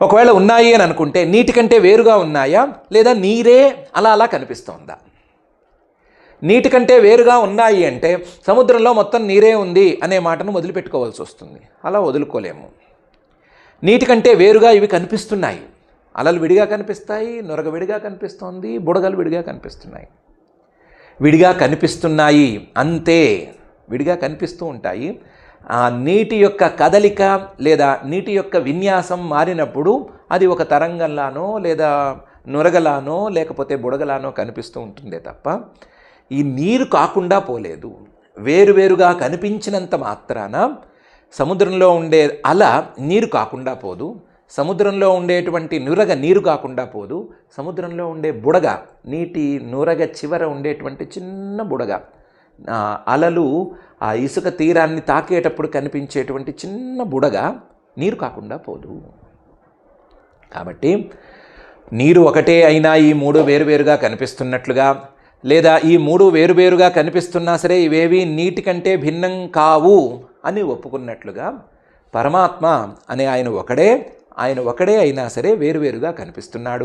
ఒకవేళ ఉన్నాయి అని అనుకుంటే నీటి కంటే వేరుగా ఉన్నాయా, లేదా నీరే అలా అలా కనిపిస్తోందా? నీటి కంటే వేరుగా ఉన్నాయి అంటే సముద్రంలో మొత్తం నీరే ఉంది అనే మాటను వదిలిపెట్టుకోవాల్సి వస్తుంది. అలా వదులుకోలేము. నీటి కంటే వేరుగా ఇవి కనిపిస్తున్నాయి. అలలు విడిగా కనిపిస్తాయి, నొరగ విడిగా కనిపిస్తోంది, బుడగలు విడిగా కనిపిస్తున్నాయి. విడిగా కనిపిస్తున్నాయి అంతే, విడిగా కనిపిస్తూ ఉంటాయి. ఆ నీటి యొక్క కదలిక లేదా నీటి యొక్క విన్యాసం మారినప్పుడు అది ఒక తరంగంలానో లేదా నొరగలానో లేకపోతే బుడగలానో కనిపిస్తూ ఉంటుందే తప్ప ఈ నీరు కాకుండా పోలేదు. వేరువేరుగా కనిపించినంత మాత్రాన సముద్రంలో ఉండే అల నీరు కాకుండా పోదు, సముద్రంలో ఉండేటువంటి నురగ నీరు కాకుండా పోదు, సముద్రంలో ఉండే బుడగ, నీటి నురగ చివర ఉండేటువంటి చిన్న బుడగ, అలలు ఆ ఇసుక తీరాన్ని తాకేటప్పుడు కనిపించేటువంటి చిన్న బుడగ నీరు కాకుండా పోదు. కాబట్టి నీరు ఒకటే అయినా ఈ మూడు వేరువేరుగా కనిపిస్తున్నట్లుగా, లేదా ఈ మూడు వేరువేరుగా కనిపిస్తున్నా సరే ఇవేవి నీటి కంటే భిన్నం కావు అని ఒప్పుకున్నట్లుగా పరమాత్మ అనే ఆయన ఒకడే అయినా సరే వేరువేరుగా కనిపిస్తున్నాడు.